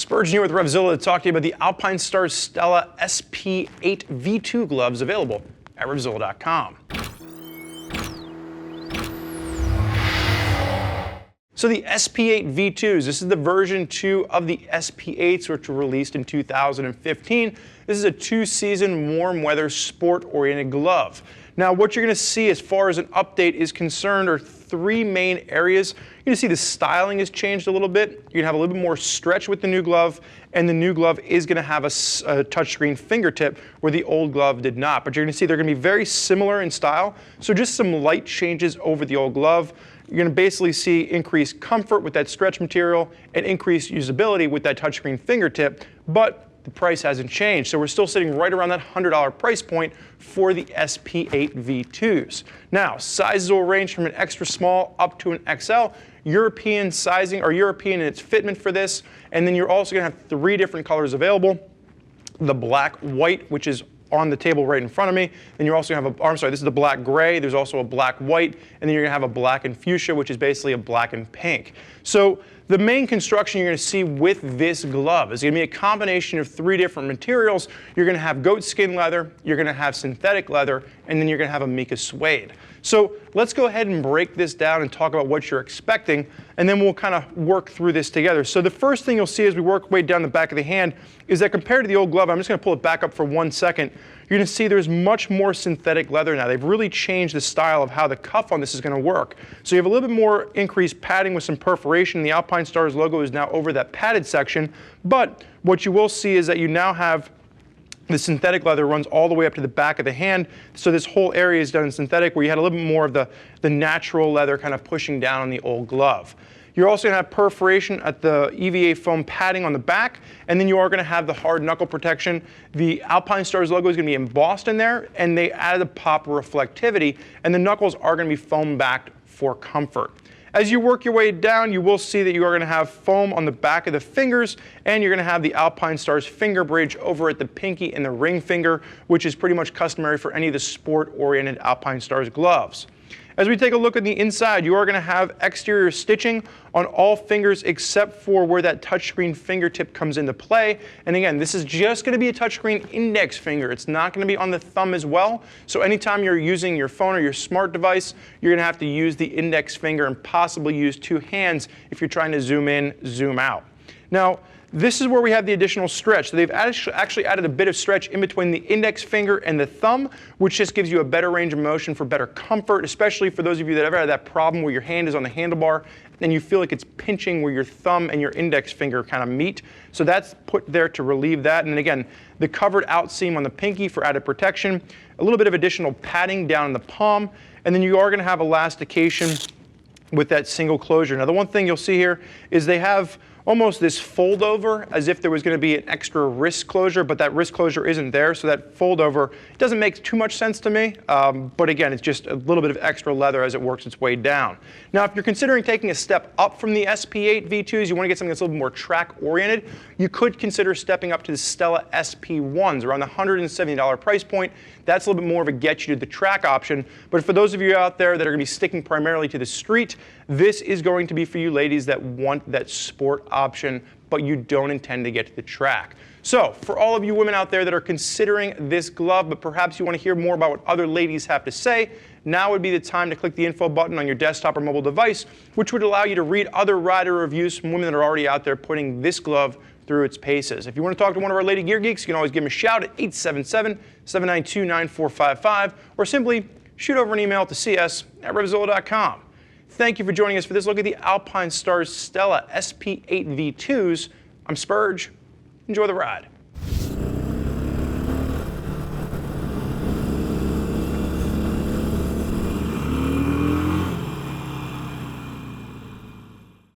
Spurgeon here with RevZilla to talk to you about the Alpinestars Stella SP-8 V2 gloves available at RevZilla.com. So the SP-8 V2s, this is the version 2 of the SP-8s, which were released in 2015. This is a 2-season warm weather sport-oriented glove. Now what you're going to see as far as an update is concerned are 3 main areas. You're going to see the styling has changed a little bit. You're going to have a little bit more stretch with the new glove, and the new glove is going to have a touchscreen fingertip where the old glove did not. But you're going to see they're going to be very similar in style, so just some light changes over the old glove. You're going to basically see increased comfort with that stretch material and increased usability with that touchscreen fingertip, but the price hasn't changed. So we're still sitting right around that $100 price point for the SP-8 V2s. Now, sizes will range from an extra small up to an XL. European sizing, or European in its fitment for this, and then you're also going to have 3 different colors available. The black white, which is on the table right in front of me. Then you're also going to have I'm sorry, this is the black gray. There's also a black white, and then you're going to have a black and fuchsia, which is basically a black and pink. So the main construction you're going to see with this glove is going to be a combination of 3 different materials. You're going to have goat skin leather, you're going to have synthetic leather, and then you're going to have a mica suede. So let's go ahead and break this down and talk about what you're expecting, and then we'll kind of work through this together. So the first thing you'll see as we work way down the back of the hand is that compared to the old glove, I'm just going to pull it back up for 1 second, you're going to see there's much more synthetic leather now. They've really changed the style of how the cuff on this is going to work. So you have a little bit more increased padding with some perforation. The Alpinestars logo is now over that padded section, but what you will see is that you now have the synthetic leather runs all the way up to the back of the hand, so this whole area is done in synthetic, where you had a little bit more of the natural leather kind of pushing down on the old glove. You're also going to have perforation at the EVA foam padding on the back, and then you are going to have the hard knuckle protection. The Alpinestars logo is going to be embossed in there, and they added a pop reflectivity, and the knuckles are going to be foam backed for comfort. As you work your way down, you will see that you are going to have foam on the back of the fingers, and you're going to have the Alpinestars finger bridge over at the pinky and the ring finger, which is pretty much customary for any of the sport-oriented Alpinestars gloves. As we take a look at the inside, you are going to have exterior stitching on all fingers except for where that touchscreen fingertip comes into play. And again, this is just going to be a touchscreen index finger. It's not going to be on the thumb as well. So anytime you're using your phone or your smart device, you're going to have to use the index finger and possibly use 2 hands if you're trying to zoom in, zoom out. Now, this is where we have the additional stretch. So they've actually added a bit of stretch in between the index finger and the thumb, which just gives you a better range of motion for better comfort, especially for those of you that ever had that problem where your hand is on the handlebar and you feel like it's pinching where your thumb and your index finger kind of meet. So that's put there to relieve that. And then again, the covered out seam on the pinky for added protection, a little bit of additional padding down in the palm, and then you are going to have elastication with that single closure. Now the one thing you'll see here is they have almost this fold over as if there was going to be an extra wrist closure, but that wrist closure isn't there, so that fold over doesn't make too much sense to me, but again, it's just a little bit of extra leather as it works its way down. Now, if you're considering taking a step up from the SP-8 V2s, you want to get something that's a little bit more track-oriented, you could consider stepping up to the Stella SP-1s, around the $170 price point. That's a little bit more of a get you to the track option, but for those of you out there that are going to be sticking primarily to the street, this is going to be for you ladies that want that sport option, but you don't intend to get to the track. So for all of you women out there that are considering this glove, but perhaps you want to hear more about what other ladies have to say, now would be the time to click the info button on your desktop or mobile device, which would allow you to read other rider reviews from women that are already out there putting this glove through its paces. If you want to talk to one of our lady gear geeks, you can always give them a shout at 877-792-9455, or simply shoot over an email to cs@RevZilla.com. Thank you for joining us for this look at the Alpinestars Stella SP-8 V2s. I'm Spurge. Enjoy the ride.